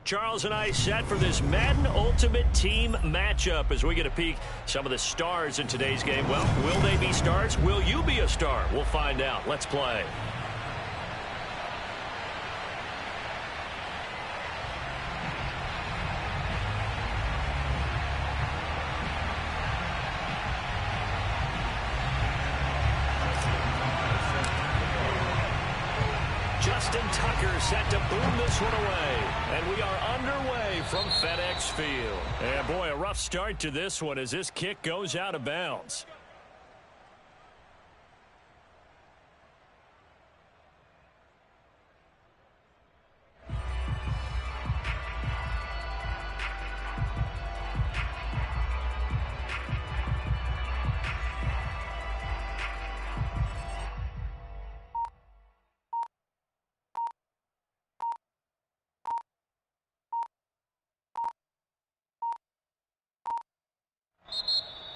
Charles and I set for this Madden Ultimate Team matchup as we get a peek some of the stars in today's game. Well, will they be stars? Will you be a star? We'll find out. Let's play. Set to boom this one away. And we are underway from FedEx Field. And boy, a rough start to this one as this kick goes out of bounds.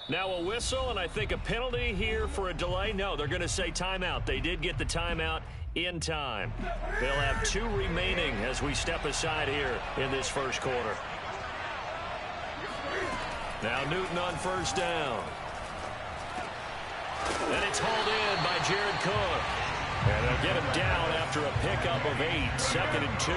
Now a whistle, and I think a penalty here for a delay. No, they're going to say timeout. They did get the timeout in time. They'll have 2 remaining as we step aside here in this first quarter. Now Newton on first down. And it's hauled in by Jared Cook. And they'll get him down after a pickup of 8, 2nd and 2.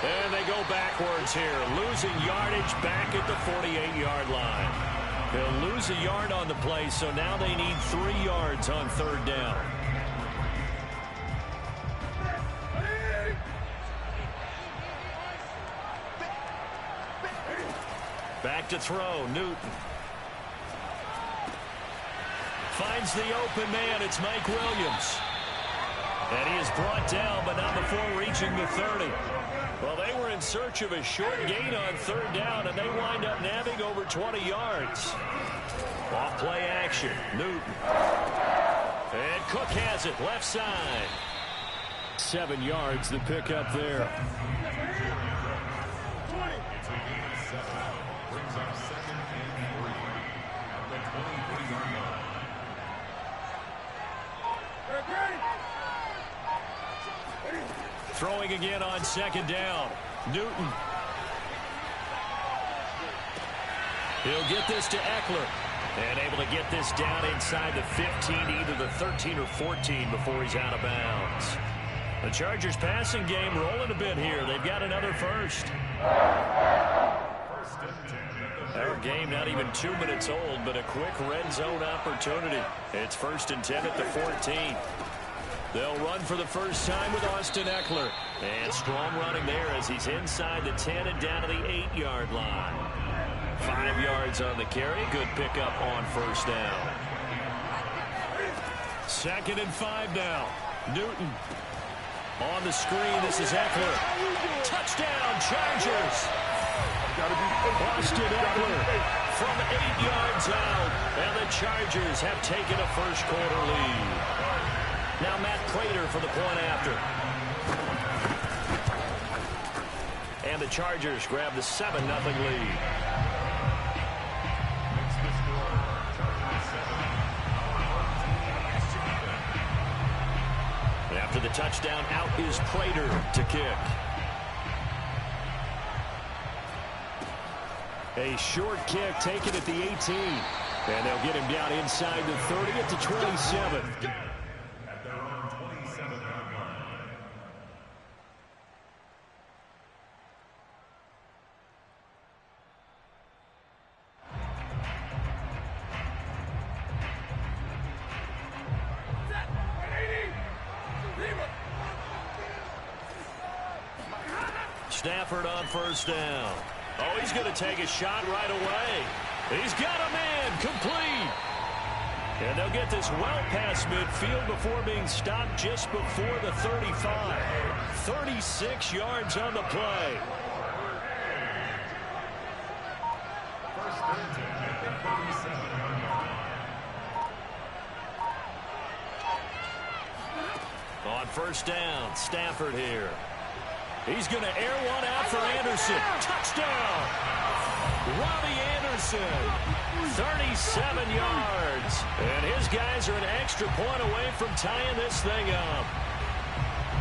And they go backwards here, losing yardage back at the 48-yard line. They'll lose a yard on the play, so now they need 3 yards on 3rd down. Back to throw, Newton. Finds the open man, it's Mike Williams. And he is brought down, but not before reaching the 30. Well, they were in search of a short gain on 3rd down, and they wind up nabbing over 20 yards. Off play action, Newton. And Cook has it, left side. 7 yards, the pickup there. Throwing again on 2nd down. Newton. He'll get this to Eckler. And able to get this down inside the 15, either the 13 or 14 before he's out of bounds. The Chargers passing game rolling a bit here. They've got another first. Our game not even 2 minutes old, but a quick red zone opportunity. It's 1st and 10 at the 14. They'll run for the first time with Austin Eckler. And strong running there as he's inside the 10 and down to the 8-yard line. 5 yards on the carry. Good pickup on 1st down. 2nd and 5 now. Newton. On the screen, this is Eckler. Touchdown, Chargers. Austin Eckler from 8 yards out. And the Chargers have taken a first quarter lead. Now Matt Prater for the point after. And the Chargers grab the 7-0 lead. After the touchdown, out is Prater to kick. A short kick taken at the 18. And they'll get him down inside the 30 at the 27. Stafford on first down. Oh, he's going to take a shot right away. He's got a man complete. And they'll get this well past midfield before being stopped just before the 35. 36 yards on the play. On first down, Stafford here. He's going to air one out for Anderson. Touchdown! Robbie Anderson, 37 yards. And his guys are an extra point away from tying this thing up.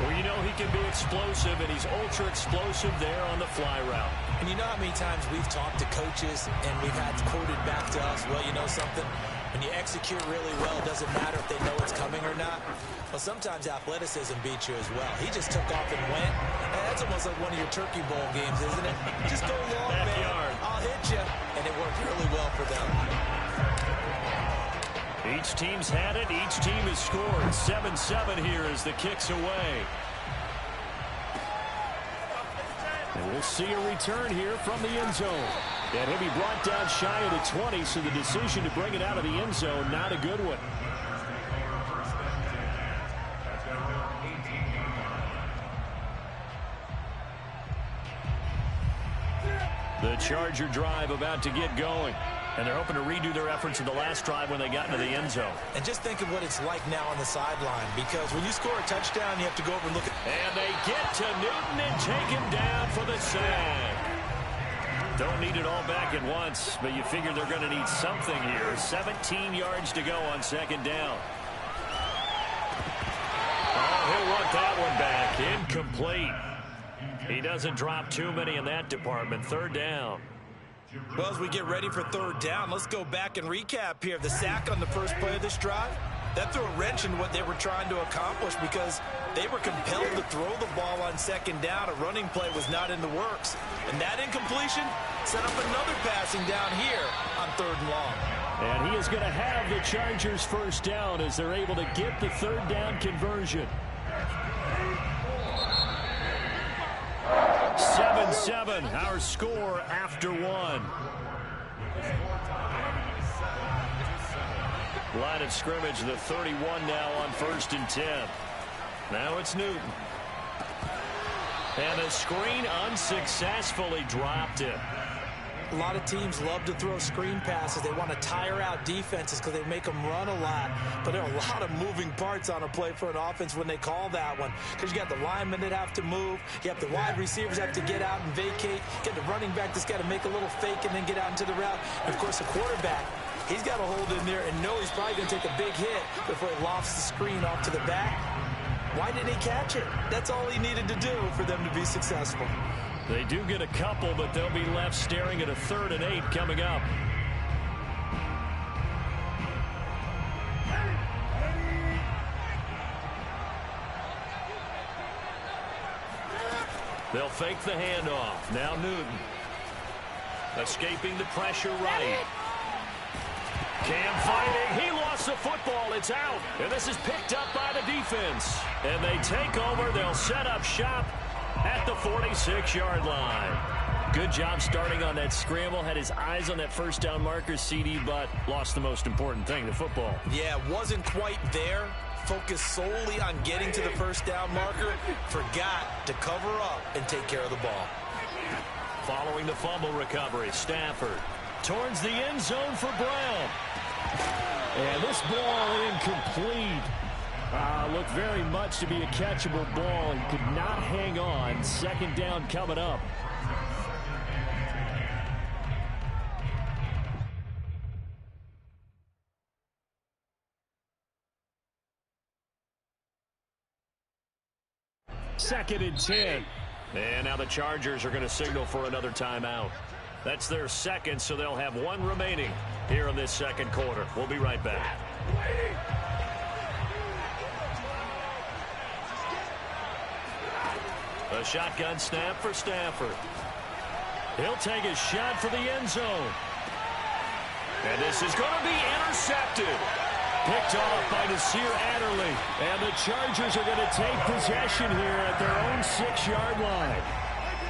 Well, you know he can be explosive, and he's ultra explosive there on the fly route. And you know how many times we've talked to coaches and we've had quoted back to us, well, you know something? When you execute really well, it doesn't matter if they know it's coming or not. Well, sometimes athleticism beats you as well. He just took off and went. And that's almost like one of your Turkey Bowl games, isn't it? Just go long, man. I'll hit you. And it worked really well for them. Each team's had it. Each team has scored. 7-7 here as the kick's away. And we'll see a return here from the end zone. And he'll be brought down shy of the 20, so the decision to bring it out of the end zone, not a good one. The Charger drive about to get going. And they're hoping to redo their efforts in the last drive when they got into the end zone. And just think of what it's like now on the sideline, because when you score a touchdown, you have to go over and look at... And they get to Newton and take him down for the sack. Don't need it all back at once, but you figure they're going to need something here. 17 yards to go on second down. Oh, he'll want that one back. Incomplete. He doesn't drop too many in that department. Third down. Well, as we get ready for third down, let's go back and recap here. The sack on the first play of this drive, that threw a wrench in what they were trying to accomplish because they were compelled to throw the ball on second down. A running play was not in the works. And that incompletion set up another passing down here on third and long. And he is going to have the Chargers first down as they're able to get the third down conversion. 7-7, our score after one. Line of scrimmage, the 31 now on 1st and 10. Now it's Newton. And the screen unsuccessfully dropped it. A lot of teams love to throw screen passes. They want to tire out defenses because they make them run a lot. But there are a lot of moving parts on a play for an offense when they call that one. Because you got the linemen that have to move. You have the wide receivers have to get out and vacate. You get the running back that's got to make a little fake and then get out into the route. And, of course, the quarterback, he's got to hold in there and know he's probably going to take a big hit before he lofts the screen off to the back. Why did he catch it? That's all he needed to do for them to be successful. They do get a couple, but they'll be left staring at a 3rd and 8 coming up. They'll fake the handoff. Now Newton. Escaping the pressure right. Cam fighting. He lost the football. It's out. And this is picked up by the defense. And they take over. They'll set up shop at the 46-yard line. Good job starting on that scramble. Had his eyes on that first down marker, CD, but lost the most important thing, the football. Yeah, wasn't quite there. Focused solely on getting to the first down marker. Forgot to cover up and take care of the ball. Following the fumble recovery, Stafford towards the end zone for Brown. And this ball incomplete. Looked very much to be a catchable ball. He could not hang on. Second down coming up. Second and 10. And now the Chargers are going to signal for another timeout. That's their second, so they'll have one remaining here in this second quarter. We'll be right back. A shotgun snap for Stafford. He'll take a shot for the end zone. And this is going to be intercepted. Picked off by Nasir Adderley. And the Chargers are going to take possession here at their own 6-yard line.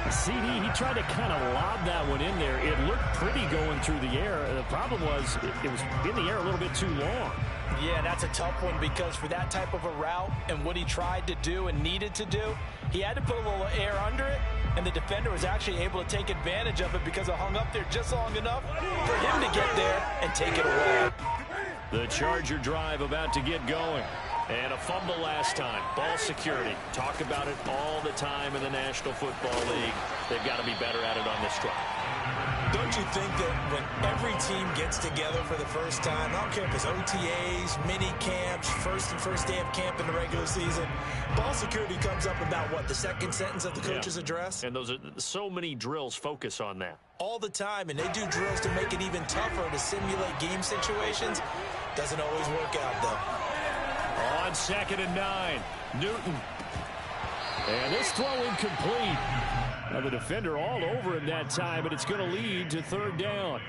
CD, he tried to kind of lob that one in there. It looked pretty going through the air. The problem was it was in the air a little bit too long. Yeah, that's a tough one because for that type of a route and what he tried to do and needed to do, he had to put a little air under it, and the defender was actually able to take advantage of it because it hung up there just long enough for him to get there and take it away. The Charger drive about to get going. And a fumble last time. Ball security. Talk about it all the time in the National Football League. They've got to be better at it on this drive. Don't you think that when every team gets together for the first time, I don't care if it's OTAs, mini camps, first day of camp in the regular season, ball security comes up about, what, the second sentence of the coach's address? And those are so many drills focus on that. All the time, and they do drills to make it even tougher to simulate game situations. Doesn't always work out, though. On 2nd and 9, Newton. And this throw incomplete. Now the defender all over him that time, but it's going to lead to 3rd down.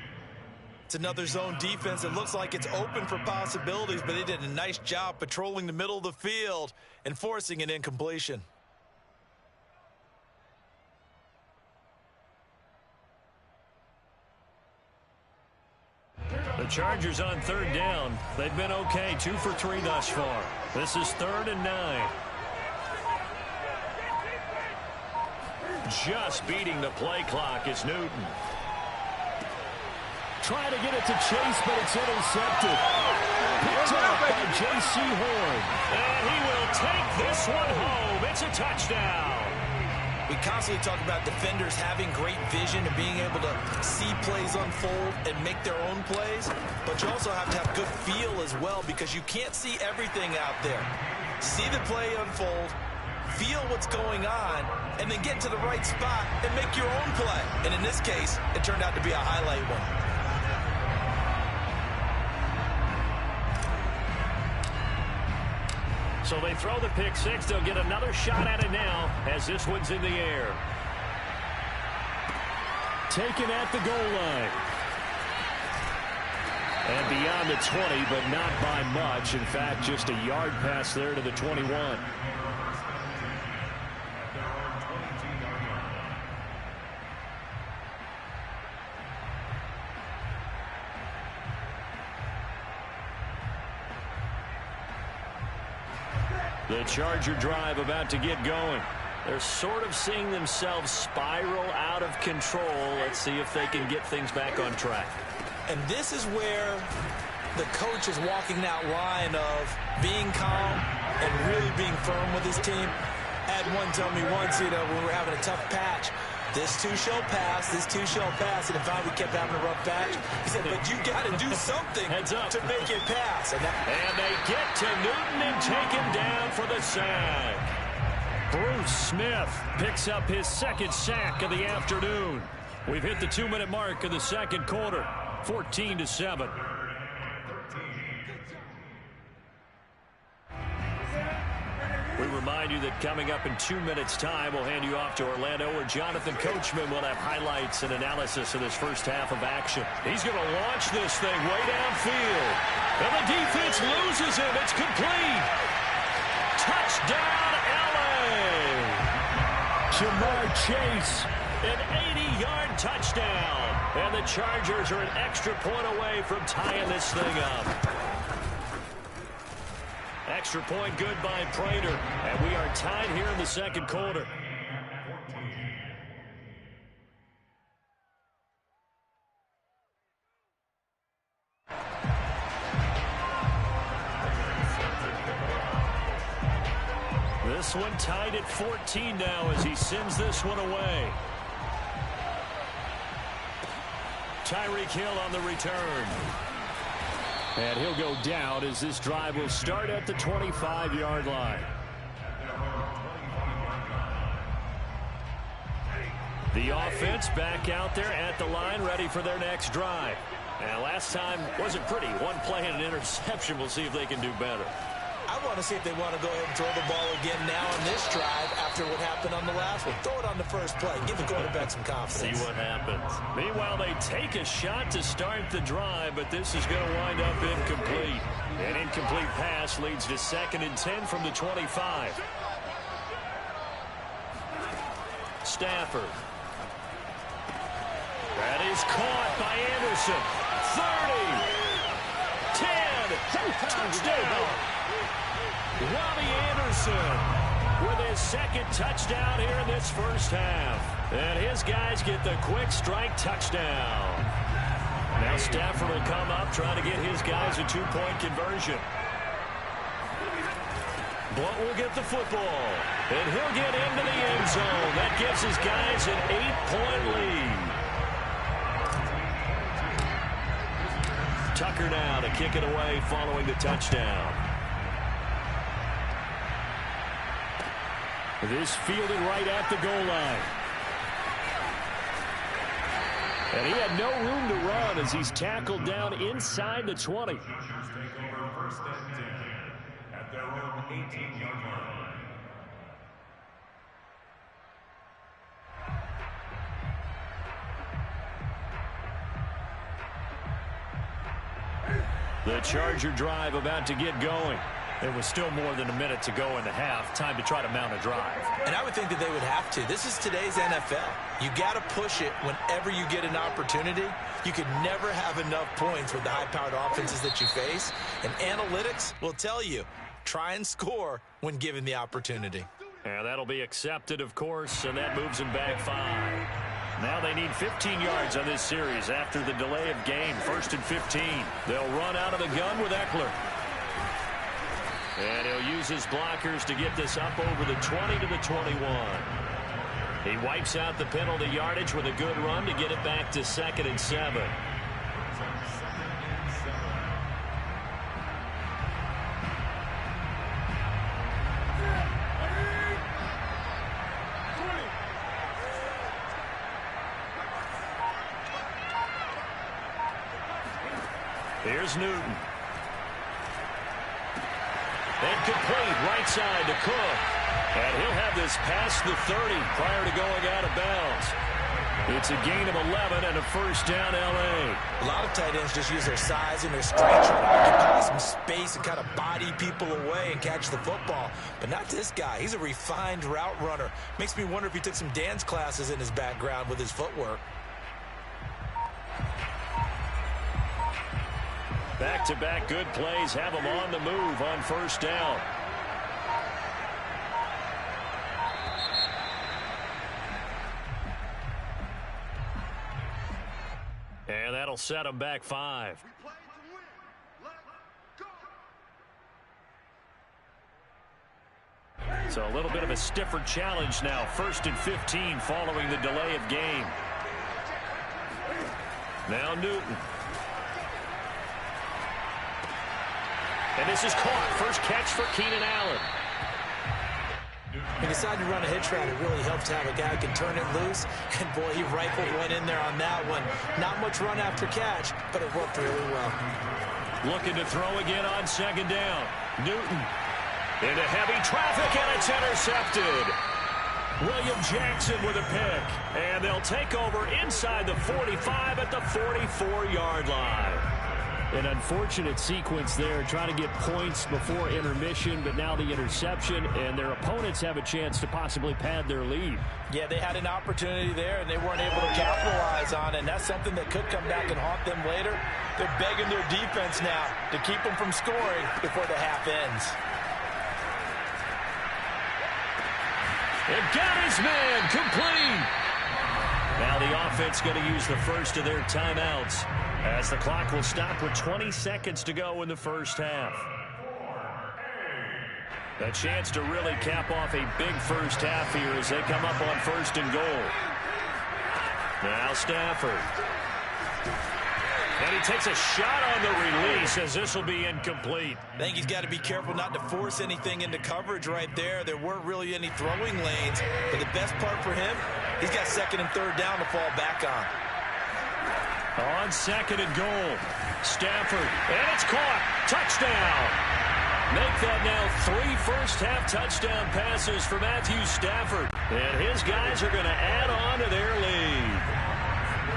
It's another zone defense. It looks like it's open for possibilities, but they did a nice job patrolling the middle of the field and forcing an incompletion. The Chargers on 3rd down. They've been okay, 2 for 3 thus far. This is 3rd and 9. Just beating the play clock is Newton. Trying to get it to Chase, but it's intercepted. Picked up by J.C. Horn. And he will take this one home. It's a touchdown. We constantly talk about defenders having great vision and being able to see plays unfold and make their own plays, but you also have to have good feel as well because you can't see everything out there. See the play unfold, feel what's going on, and then get to the right spot and make your own play. And in this case, it turned out to be a highlight one. So they throw the pick six. They'll get another shot at it now as this one's in the air. Taken at the goal line. And beyond the 20, but not by much. In fact, just a yard pass there to the 21. The Charger drive about to get going. They're sort of seeing themselves spiral out of control. Let's see if they can get things back on track. And this is where the coach is walking that line of being calm and really being firm with his team. I had one tell me once, when we were having a tough patch, this too shall pass, this too shall pass. And if I we kept having a rough patch, he said, but you got to do something to make it pass. And they get to Newton and take him down for the sack. Bruce Smith picks up his second sack of the afternoon. We've hit the 2-minute mark of the second quarter, 14-7. We remind you that coming up in 2 minutes' time, we'll hand you off to Orlando, where Jonathan Coachman will have highlights and analysis of this first half of action. He's going to launch this thing way downfield. And the defense loses him. It's complete. Touchdown, L.A. Jamar Chase, an 80-yard touchdown. And the Chargers are an extra point away from tying this thing up. Extra point good by Prater. And we are tied here in the second quarter. This one tied at 14 now as he sends this one away. Tyreek Hill on the return. And he'll go down as this drive will start at the 25-yard line. The offense back out there at the line, ready for their next drive. And last time wasn't pretty. One play and an interception. We'll see if they can do better. I want to see if they want to go ahead and throw the ball again now on this drive after what happened on the last one. Throw it on the first play. Give the quarterback some confidence. See what happens. Meanwhile, they take a shot to start the drive, but this is going to wind up incomplete. An incomplete pass leads to 2nd and 10 from the 25. Stafford. That is caught by Anderson. 30. 10. Touchdown. Robbie Anderson with his second touchdown here in this first half. And his guys get the quick strike touchdown. Now Stafford will come up trying to get his guys a 2-point conversion. Blunt will get the football, and he'll get into the end zone. That gives his guys an 8-point lead. Tucker now to kick it away following the touchdown. This fielded right at the goal line. And he had no room to run as he's tackled down inside the 20. At their own 18-yard line. The Charger drive about to get going. There was still more than a minute to go in the half. Time to try to mount a drive. And I would think that they would have to. This is today's NFL. You got to push it whenever you get an opportunity. You can never have enough points with the high-powered offenses that you face. And analytics will tell you, try and score when given the opportunity. And that'll be accepted, of course, and that moves them back 5. Now they need 15 yards on this series after the delay of game. 1st and 15. They'll run out of the gun with Eckler. And he'll use his blockers to get this up over the 20 to the 21. He wipes out the penalty yardage with a good run to get it back to 2nd and 7. Here's Newton. Incomplete, right side to Cook. And he'll have this past the 30 prior to going out of bounds. It's a gain of 11 and a first down, L.A. A lot of tight ends just use their size and their strength, trying to occupy some space and kind of body people away and catch the football. But not this guy. He's a refined route runner. Makes me wonder if he took some dance classes in his background with his footwork. Back-to-back good plays have him on the move on first down. And that'll set him back 5. So a little bit of a stiffer challenge now. 1st and 15 following the delay of game. Now Newton. And this is caught. First catch for Keenan Allen. He decided to run a hitch route. It really helps to have a guy who can turn it loose. And, boy, he rifled one in there on that one. Not much run after catch, but it worked really well. Looking to throw again on 2nd down. Newton into heavy traffic, and it's intercepted. William Jackson with a pick. And they'll take over inside the 45 at the 44-yard line. An unfortunate sequence there, trying to get points before intermission, but now the interception, and their opponents have a chance to possibly pad their lead. Yeah, they had an opportunity there, and they weren't able to capitalize on it, and that's something that could come back and haunt them later. They're begging their defense now to keep them from scoring before the half ends. It got his man complete. Now the offense going to use the first of their timeouts as the clock will stop with 20 seconds to go in the first half. A chance to really cap off a big first half here as they come up on 1st and goal. Now Stafford. And he takes a shot on the release as this will be incomplete. I think he's got to be careful not to force anything into coverage right there. There weren't really any throwing lanes, but the best part for him, he's got 2nd and 3rd down to fall back on. On 2nd and goal, Stafford, and it's caught. Touchdown. Make that now 3 first-half touchdown passes for Matthew Stafford. And his guys are going to add on to their lead.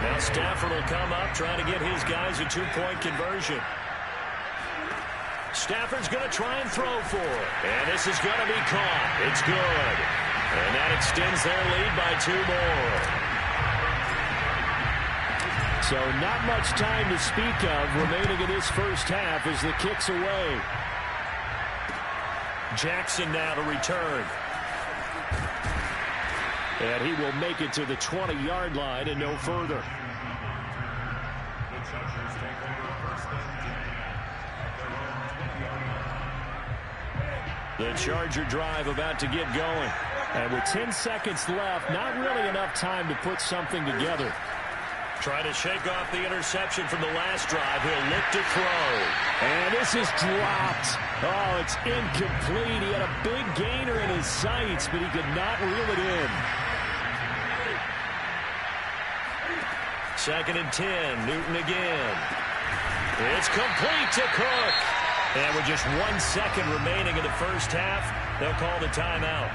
Now Stafford will come up trying to get his guys a 2-point conversion. Stafford's going to try and throw for it. And this is going to be caught. It's good. And that extends their lead by 2 more. So not much time to speak of remaining in this first half as the kick's away. Jackson now to return. And he will make it to the 20-yard line and no further. The Chargers take over 1st and 10 at their own 20-yard line. The Charger drive about to get going. And with 10 seconds left, not really enough time to put something together. Trying to shake off the interception from the last drive. He'll look to throw. And this is dropped. Oh, it's incomplete. He had a big gainer in his sights, but he could not reel it in. 2nd and 10. Newton again. It's complete to Cook. And with just 1 second remaining in the first half, they'll call the timeout.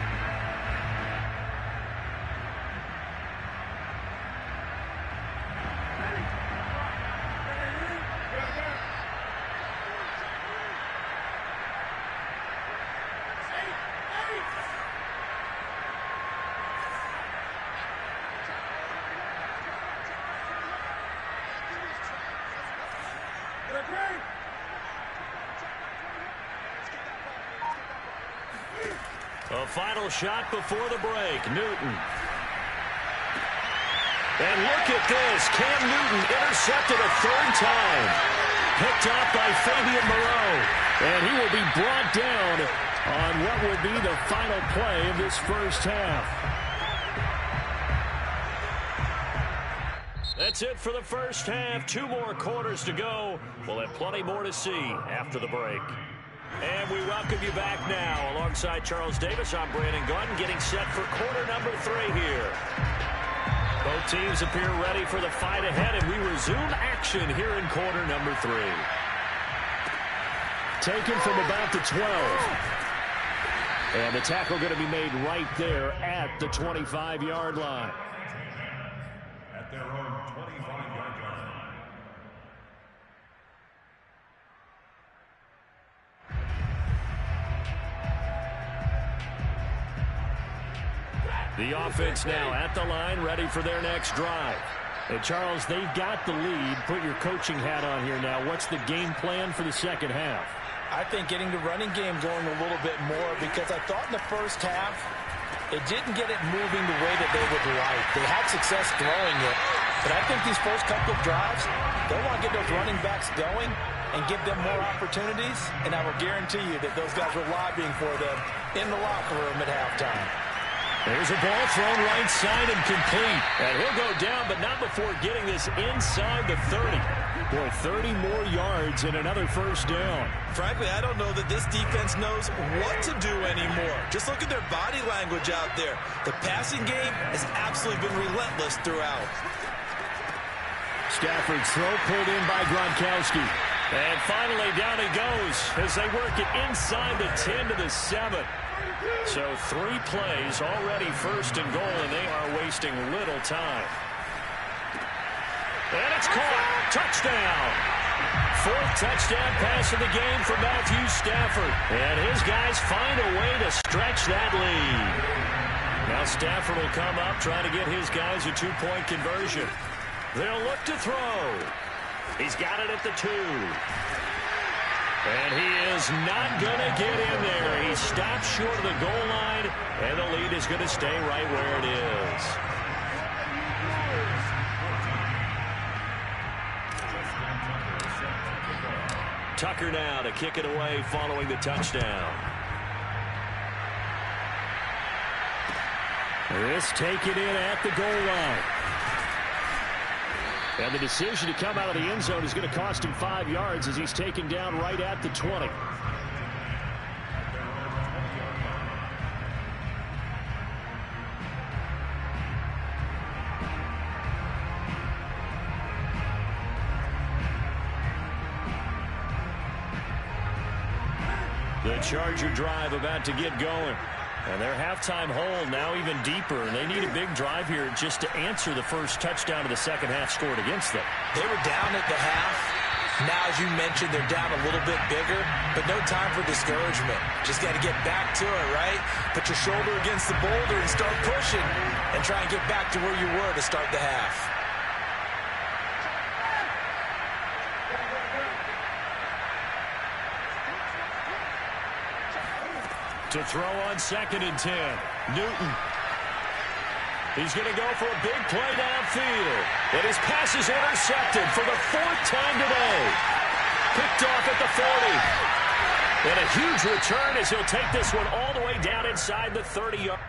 A final shot before the break. Newton. And look at this. Cam Newton intercepted a 3rd time. Picked off by Fabian Moreau. And he will be brought down on what will be the final play of this first half. That's it for the first half. 2 more quarters to go. We'll have plenty more to see after the break. And we welcome you back now. Alongside Charles Davis, I'm Brandon Gunn, getting set for quarter number 3 here. Both teams appear ready for the fight ahead, and we resume action here in quarter number 3. Taken from about the 12. And the tackle going to be made right there at the 25-yard line. At their own 25-yard line. The offense now at the line, ready for their next drive. And Charles, they've got the lead. Put your coaching hat on here now. What's the game plan for the second half? I think getting the running game going a little bit more, because I thought in the first half it didn't get it moving the way that they would like. They had success throwing it, but I think these first couple of drives, they want to get those running backs going and give them more opportunities, and I will guarantee you that those guys were lobbying for them in the locker room at halftime. There's a ball thrown right side and complete. And he'll go down, but not before getting this inside the 30. Boy, 30 more yards and another first down. Frankly, I don't know that this defense knows what to do anymore. Just look at their body language out there. The passing game has absolutely been relentless throughout. Stafford's throw pulled in by Gronkowski. And finally, down he goes as they work it inside the 10 to the 7. So 3 plays already, 1st and goal, and they are wasting little time. And it's caught. Touchdown. 4th touchdown pass of the game for Matthew Stafford. And his guys find a way to stretch that lead. Now Stafford will come up, trying to get his guys a 2-point conversion. They'll look to throw. He's got it at the 2. And he is not going to get in there. He stops short of the goal line, and the lead is going to stay right where it is. Tucker now to kick it away following the touchdown. This taken in at the goal line. And the decision to come out of the end zone is going to cost him 5 yards as he's taken down right at the 20. The Charger drive about to get going. And their halftime hole now even deeper, and they need a big drive here just to answer the first touchdown of the second half scored against them. They were down at the half. Now, as you mentioned, they're down a little bit bigger, but no time for discouragement. Just got to get back to it, right? Put your shoulder against the boulder and start pushing and try and get back to where you were to start the half. To throw on 2nd and 10. Newton. He's going to go for a big play downfield. And his pass is intercepted for the 4th time today. Picked off at the 40. And a huge return as he'll take this one all the way down inside the 30-yard.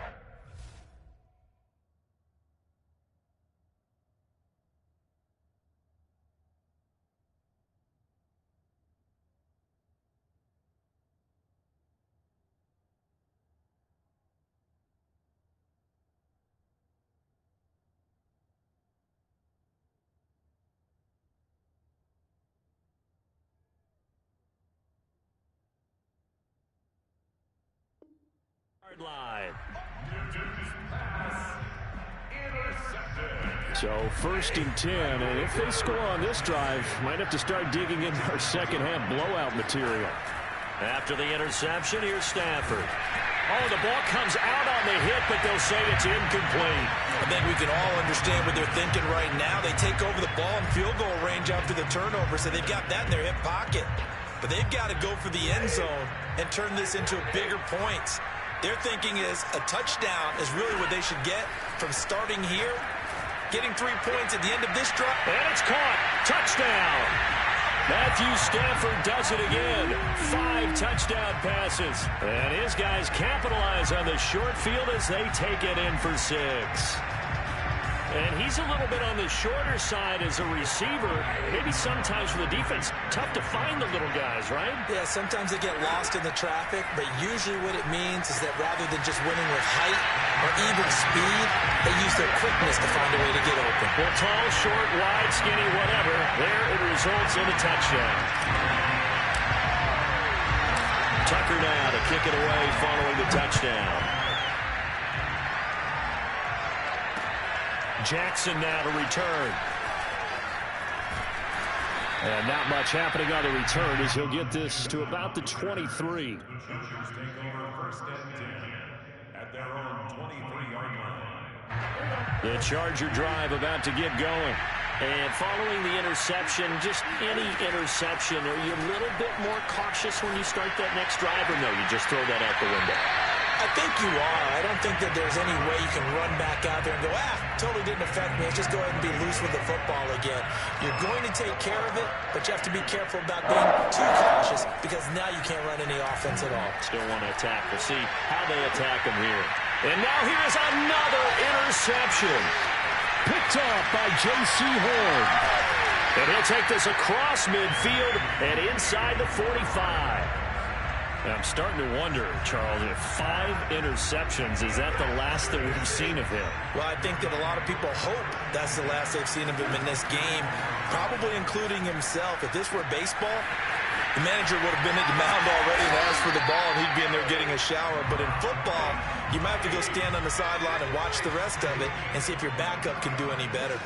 Line. So 1st and 10, and if they score on this drive, might have to start digging into our second half blowout material. After the interception, here's Stafford. Oh, the ball comes out on the hit, but they'll say it's incomplete. I think we can all understand what they're thinking right now. They take over the ball in field goal range after the turnover, so they've got that in their hip pocket. But they've got to go for the end zone and turn this into bigger points. Their thinking is a touchdown is really what they should get from starting here, getting 3 points at the end of this drive. And it's caught. Touchdown. Matthew Stafford does it again. 5 touchdown passes. And his guys capitalize on the short field as they take it in for 6. And he's a little bit on the shorter side as a receiver. Maybe sometimes for the defense, tough to find the little guys, right? Yeah, sometimes they get lost in the traffic, but usually what it means is that rather than just winning with height or even speed, they use their quickness to find a way to get open. Well, tall, short, wide, skinny, whatever, there it results in a touchdown. Tucker now to kick it away following the touchdown. Jackson now to return. And not much happening on the return as he'll get this to about the 23. The Chargers take over 1st and 10 at their own 23-yard line. The Charger drive about to get going. And following the interception, just any interception, are you a little bit more cautious when you start that next drive, or no, you just throw that out the window? I think you are. I don't think that there's any way you can run back out there and go, totally didn't affect me. Let's just go ahead and be loose with the football again. You're going to take care of it, but you have to be careful about being too cautious because now you can't run any offense at all. Still want to attack. We'll see how they attack him here. And now here's another interception. Picked up by J.C. Horn. And he'll take this across midfield and inside the 45. I'm starting to wonder, Charles, if 5 interceptions, is that the last that we've seen of him? Well, I think that a lot of people hope that's the last they've seen of him in this game, probably including himself. If this were baseball, the manager would have been at the mound already and asked for the ball, and he'd be in there getting a shower. But in football, you might have to go stand on the sideline and watch the rest of it and see if your backup can do any better.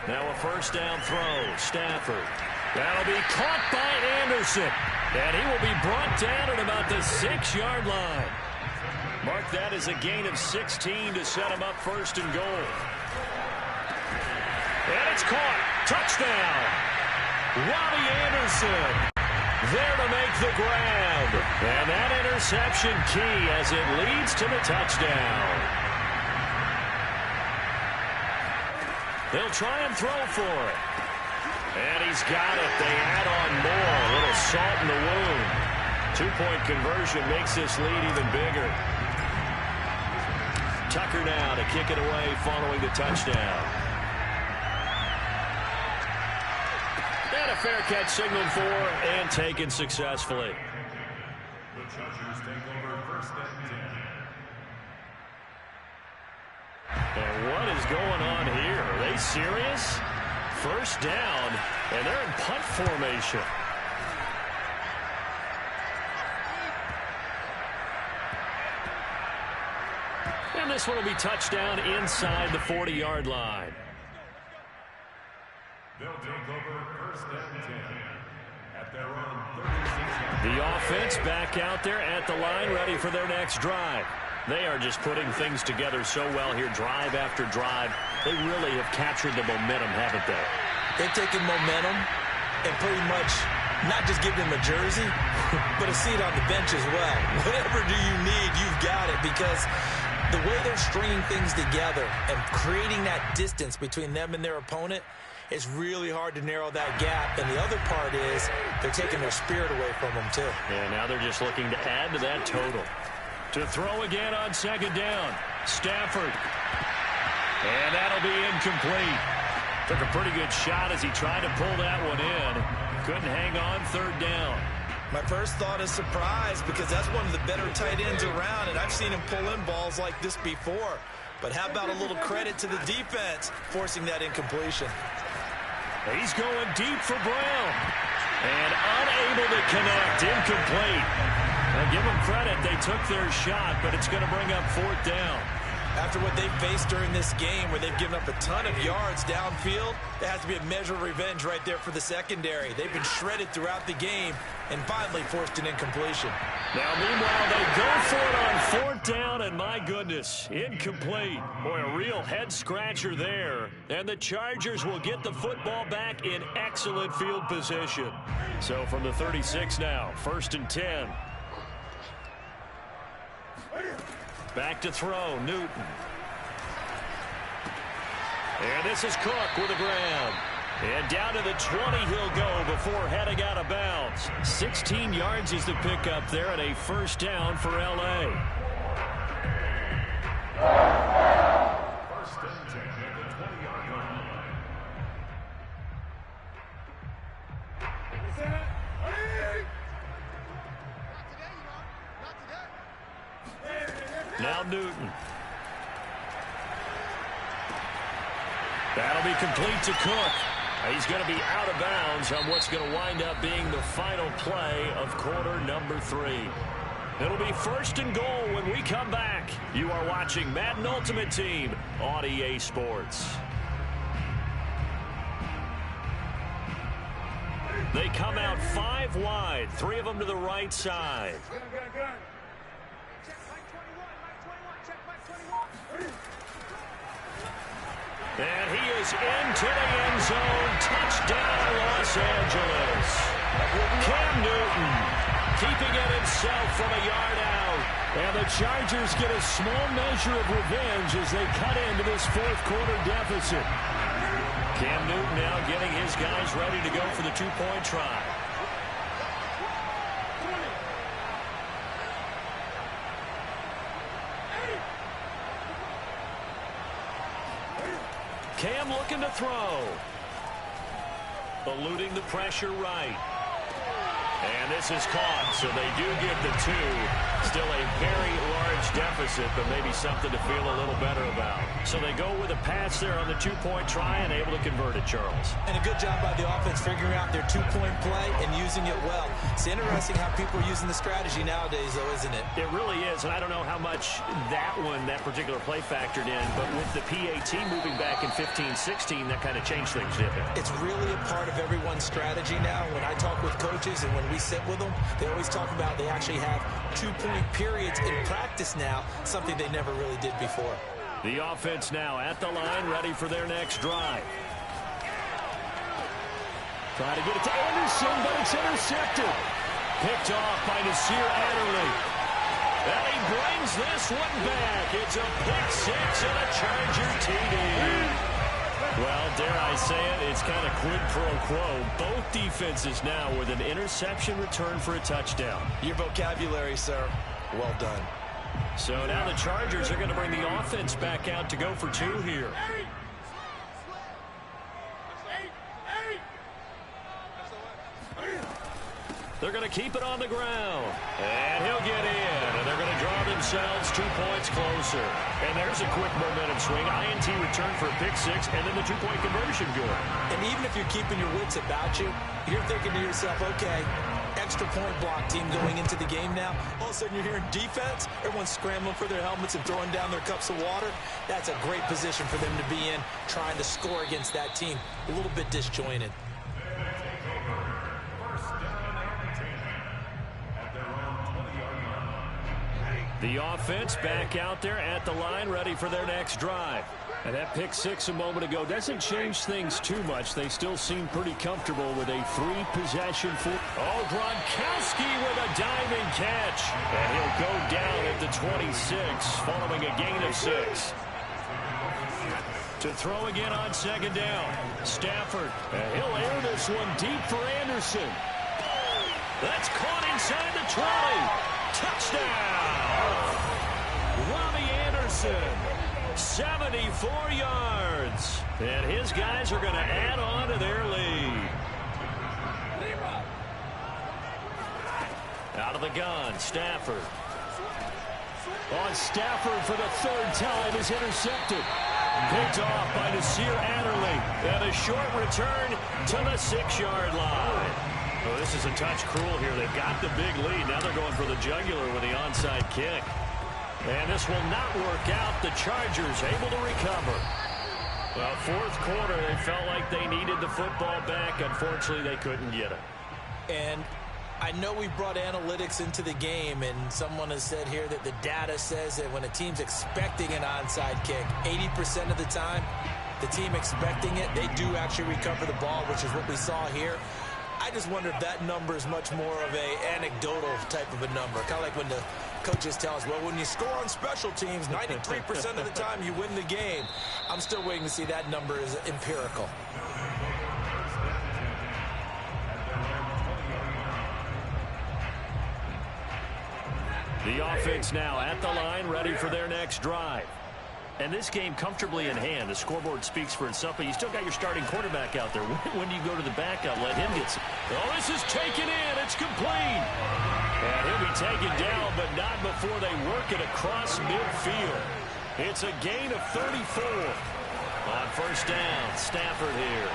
Now a 1st down throw. Stafford. That'll be caught by Anderson. And he will be brought down at about the 6-yard line. Mark that as a gain of 16 to set him up 1st and goal. And it's caught. Touchdown. Robbie Anderson there to make the grab. And that interception key as it leads to the touchdown. They'll try and throw for it. And he's got it. They add on more. A little salt in the wound. 2-point conversion makes this lead even bigger. Tucker now to kick it away following the touchdown. And a fair catch signaled for and taken successfully. The Chargers take over 1st and 10. And what is going on here? Are they serious? 1st down, and they're in punt formation. And this one will be touchdown inside the 40-yard line. They'll take over 1st and 10 at their own 36-yard line. The offense back out there at the line, ready for their next drive. They are just putting things together so well here, drive after drive. They really have captured the momentum, haven't they? They've taken momentum and pretty much not just given them a jersey, but a seat on the bench as well. Whatever do you need, you've got it, because the way they're stringing things together and creating that distance between them and their opponent, it's really hard to narrow that gap. And the other part is they're taking their spirit away from them, too. Yeah, now they're just looking to add to that total. To throw again on second down, Stafford. And that'll be incomplete. Took a pretty good shot as he tried to pull that one in. Couldn't hang on third down. My first thought is surprise because that's one of the better tight ends around, and I've seen him pull in balls like this before. But how about a little credit to the defense forcing that incompletion? He's going deep for Brown. And unable to connect. Incomplete. Now give them credit. They took their shot, but it's going to bring up fourth down. After what they've faced during this game where they've given up a ton of yards downfield, there has to be a measure of revenge right there for the secondary. They've been shredded throughout the game and finally forced an incompletion. Now, meanwhile, they go for it on fourth down, and my goodness, incomplete. Boy, a real head-scratcher there. And the Chargers will get the football back in excellent field position. So from the 36 now, 1st and 10. Back to throw, Newton. And this is Cook with the ground. And down to the 20 he'll go before heading out of bounds. 16 yards is the pickup there and a first down for L.A. First and 10 at the 20-yard line. Now Newton. That'll be complete to Cook. He's going to be out of bounds on what's going to wind up being the final play of quarter number 3. It'll be 1st and goal when we come back. You are watching Madden Ultimate Team on EA Sports. They come out 5 wide, 3 of them to the right side. And he is into the end zone. Touchdown, Los Angeles. Cam Newton keeping it himself from a yard out. And the Chargers get a small measure of revenge as they cut into this fourth quarter deficit. Cam Newton now getting his guys ready to go for the two-point try. Cam looking to throw. Eluding the pressure right. And this is caught, so they do get the 2. Still a very large deficit, but maybe something to feel a little better about. So they go with a pass there on the two-point try and able to convert it, Charles. And a good job by the offense figuring out their two-point play and using it well. It's interesting how people are using the strategy nowadays, though, isn't it? It really is, and I don't know how much that particular play factored in, but with the PAT moving back in 15-16, that kind of changed things, didn't it? It's really a part of everyone's strategy now. When I talk with coaches and when we sit with them, they always talk about they actually have two-point periods in practice now, something they never really did before. The offense now at the line, ready for their next drive. Try to get it to Anderson, but it's intercepted. Picked off by Nasir Adderley. And he brings this one back. It's a pick-6 and a Charger TD. Well, dare I say it, it's kind of quid pro quo. Both defenses now with an interception return for a touchdown. Your vocabulary, sir. Well done. So now the Chargers are going to bring the offense back out to go for 2 here. They're going to keep it on the ground. And he'll get in. And they're going to draw themselves 2 points closer. And there's a quick momentum swing. INT return for a pick-6, and then the two-point conversion good. And even if you're keeping your wits about you, you're thinking to yourself, okay, extra point block team going into the game now. All of a sudden you're hearing defense. Everyone's scrambling for their helmets and throwing down their cups of water. That's a great position for them to be in, trying to score against that team. A little bit disjointed. The offense back out there at the line, ready for their next drive. And that pick-6 a moment ago doesn't change things too much. They still seem pretty comfortable with a 3-possession full. Oh, Gronkowski with a diving catch. And he'll go down at the 26 following a gain of 6. To throw again on second down. Stafford. And he'll air this one deep for Anderson. That's caught inside the 20. Touchdown! Robbie Anderson. 74 yards. And his guys are going to add on to their lead. Out of the gun, Stafford. On Stafford for the third time is intercepted. Picked off by Nasir Adderley. And a short return to the 6-yard line. Oh, this is a touch cruel here. They've got the big lead. Now they're going for the jugular with the onside kick. And this will not work out. The Chargers able to recover. Well, fourth quarter, they felt like they needed the football back. Unfortunately, they couldn't get it. And I know we brought analytics into the game, and someone has said here that the data says that when a team's expecting an onside kick, 80% of the time, the team expecting it, they do actually recover the ball, which is what we saw here. I just wonder if that number is much more of a anecdotal type of a number. Kind of like when the coaches tell us, well, when you score on special teams, 93% of the time you win the game. I'm still waiting to see that number is empirical. The offense now at the line, ready for their next drive. And this game comfortably in hand. The scoreboard speaks for itself, but you still got your starting quarterback out there. When do you go to the backup? Let him get some. Oh, this is taken in. It's complete. And he'll be taken down, but not before they work it across midfield. It's a gain of 34. On first down, Stafford here.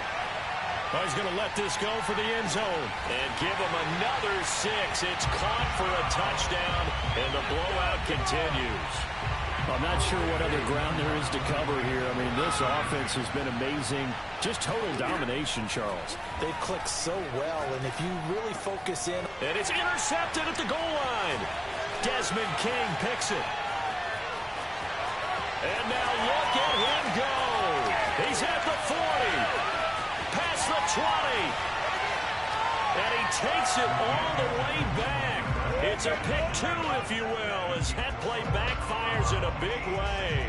Oh, he's going to let this go for the end zone. And give him another 6. It's caught for a touchdown, and the blowout continues. I'm not sure what other ground there is to cover here. I mean, this offense has been amazing. Just total domination, Charles. They've clicked so well, and if you really focus in. And it's intercepted at the goal line. Desmond King picks it. And now look at him go. He's at the 40. Past the 20. And he takes it all the way back. It's a pick 2, if you will, as that play backfires in a big way.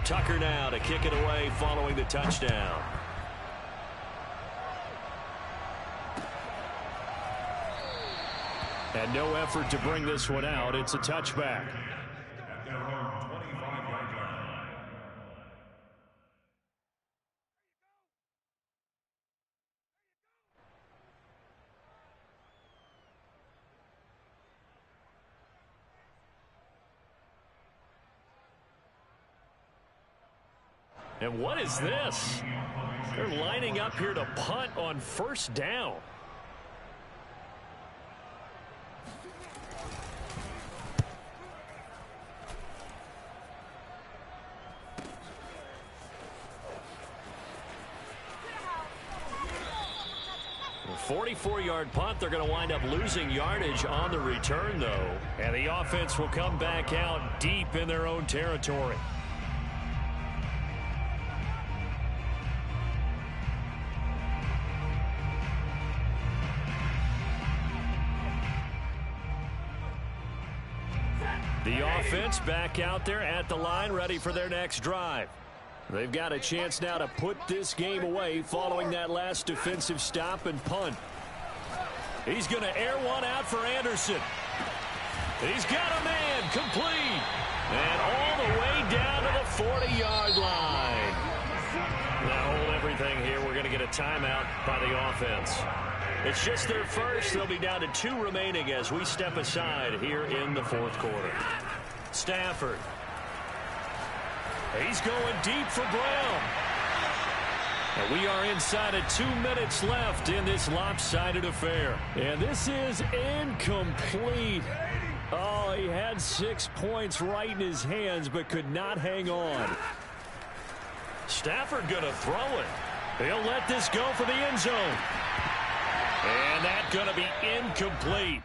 Tucker now to kick it away following the touchdown. And no effort to bring this one out. It's a touchback. At their own 25-yard line. And what is this? They're lining up here to punt on first down. A 44-yard punt. They're going to wind up losing yardage on the return, though. And the offense will come back out deep in their own territory. The offense back out there at the line, ready for their next drive. They've got a chance now to put this game away following that last defensive stop and punt. He's going to air one out for Anderson. He's got a man, complete. And all the way down to the 40-yard line. Now hold everything here. We're going to get a timeout by the offense. It's just their first. They'll be down to 2 remaining as we step aside here in the fourth quarter. Stafford. He's going deep for Brown. And we are inside of 2 minutes left in this lopsided affair. And this is incomplete. Oh, he had 6 points right in his hands, but could not hang on. Stafford going to throw it. He'll let this go for the end zone. And that's going to be incomplete.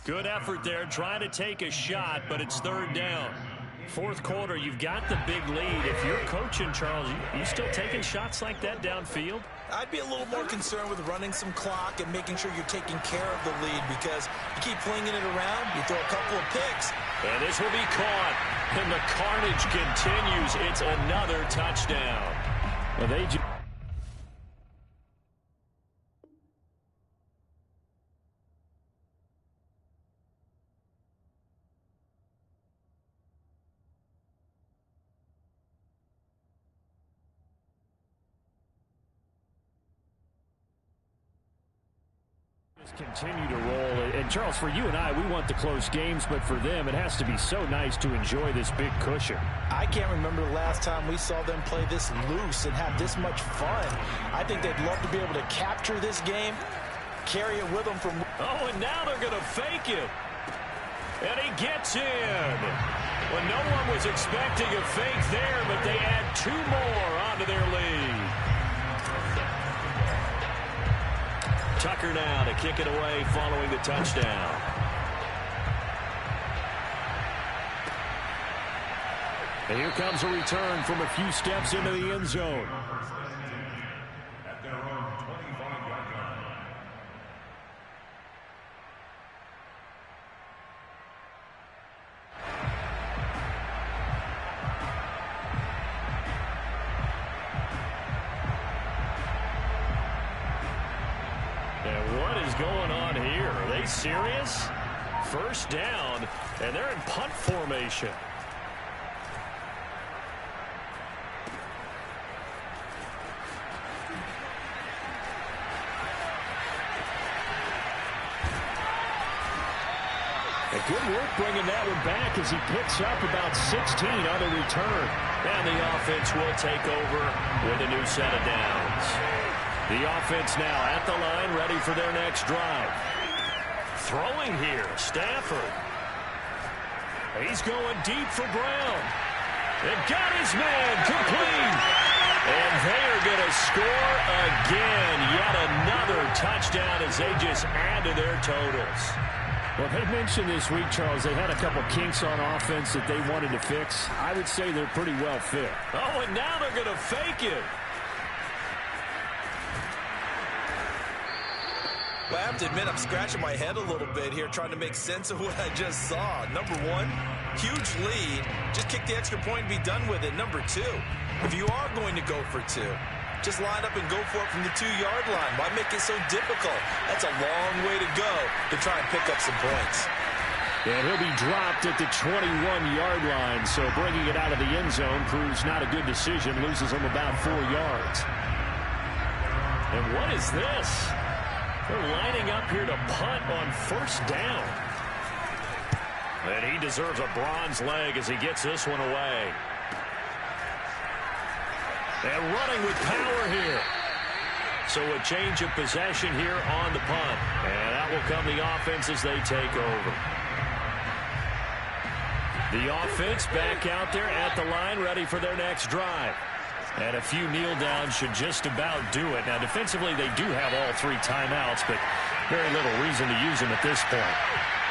Good effort there trying to take a shot, but it's 3rd down. 4th quarter, you've got the big lead. If you're coaching, Charles, you still taking shots like that downfield? I'd be a little more concerned with running some clock and making sure you're taking care of the lead, because you keep flinging it around, you throw a couple of picks. And this will be caught, and the carnage continues. It's another touchdown. Well, they just continue to roll. And Charles, for you and I, we want the close games, but for them, it has to be so nice to enjoy this big cushion. I can't remember the last time we saw them play this loose and have this much fun. I think they'd love to be able to capture this game, carry it with them from... Oh, and now they're going to fake it. And he gets in. Well, no one was expecting a fake there, but they add 2 more onto their lead. Tucker now to kick it away following the touchdown. And here comes a return from a few steps into the end zone. At their own 25-yard line. And what is going on here? Are they serious? 1st down, and they're in punt formation. And good work bringing that one back as he picks up about 16 on the return. And the offense will take over with a new set of downs. The offense now at the line, ready for their next drive. Throwing here, Stafford. He's going deep for Brown. And got his man complete. And they are going to score again. Yet another touchdown as they just add to their totals. Well, they mentioned this week, Charles, they had a couple kinks on offense that they wanted to fix. I would say they're pretty well fit. Oh, and now they're going to fake it. Well, I have to admit, I'm scratching my head a little bit here trying to make sense of what I just saw. Number 1, huge lead. Just kick the extra point and be done with it. Number 2, if you are going to go for 2, just line up and go for it from the 2-yard line. Why make it so difficult? That's a long way to go to try and pick up some points. And he'll be dropped at the 21-yard line, so bringing it out of the end zone proves not a good decision, loses him about 4 yards. And what is this? They're lining up here to punt on 1st down. And he deserves a bronze leg as he gets this one away. And running with power here. So a change of possession here on the punt. And that will come the offense as they take over. The offense back out there at the line, ready for their next drive. And a few kneel downs should just about do it. Now, defensively, they do have all 3 timeouts, but very little reason to use them at this point.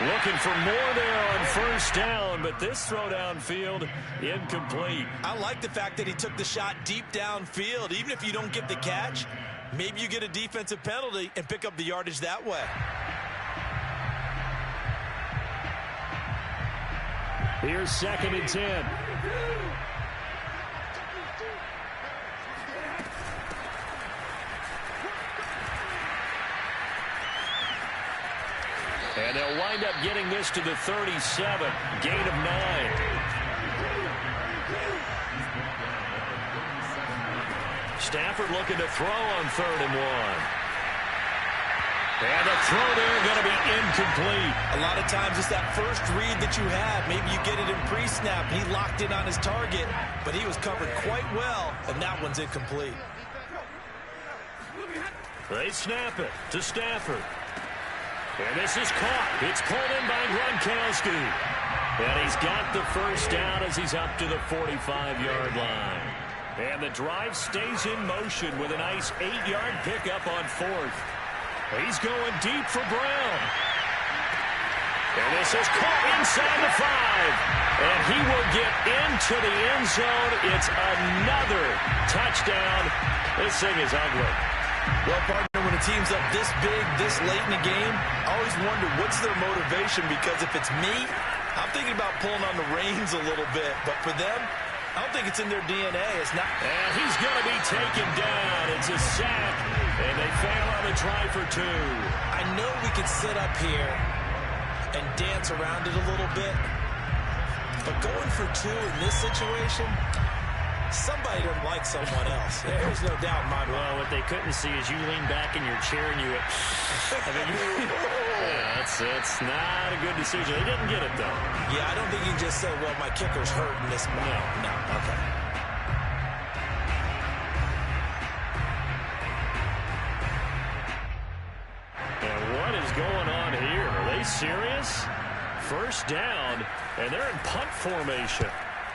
Looking for more there on 1st down, but this throw downfield, incomplete. I like the fact that he took the shot deep downfield. Even if you don't get the catch, maybe you get a defensive penalty and pick up the yardage that way. Here's 2nd and 10. And they'll wind up getting this to the 37. Gain of 9. Stafford looking to throw on 3rd and 1. And the throw there going to be incomplete. A lot of times it's that first read that you have. Maybe you get it in pre-snap. He locked in on his target, but he was covered quite well, and that one's incomplete. They snap it to Stafford. And this is caught. It's pulled in by Gronkowski. And he's got the first down as he's up to the 45-yard line. And the drive stays in motion with a nice 8-yard pickup on fourth. He's going deep for Brown. And this is caught inside the 5. And he will get into the end zone. It's another touchdown. This thing is ugly. Well, partner, when a team's up this big, this late in the game, I always wonder what's their motivation, because if it's me, I'm thinking about pulling on the reins a little bit. But for them, I don't think it's in their DNA. It's not. And he's going to be taken down. It's a sack, and they fail on the try for 2. I know we could sit up here and dance around it a little bit, but going for 2 in this situation, somebody doesn't like someone else. There's no doubt in my mind. Well, what they couldn't see is you lean back in your chair and you went, yeah, that's not a good decision. They didn't get it, though. Yeah, I don't think you can just say, well, my kicker's hurting this spot. No, okay. And what is going on here? Are they serious? First down, and they're in punt formation.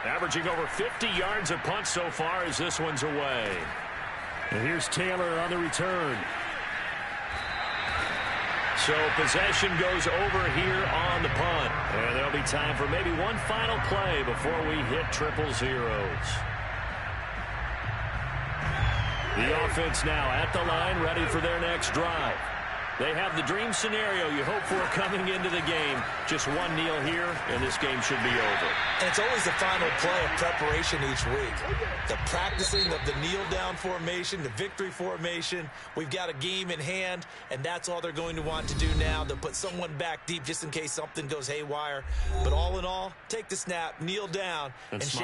Averaging over 50 yards a punt so far as this one's away. And here's Taylor on the return. So possession goes over here on the punt. And there'll be time for maybe one final play before we hit 000. The offense now at the line, ready for their next drive. They have the dream scenario you hope for coming into the game. Just one kneel here, and this game should be over. And it's always the final play of preparation each week. The practicing of the kneel-down formation, the victory formation. We've got a game in hand, and that's all they're going to want to do now. They'll put someone back deep just in case something goes haywire. But all in all, take the snap, kneel down, and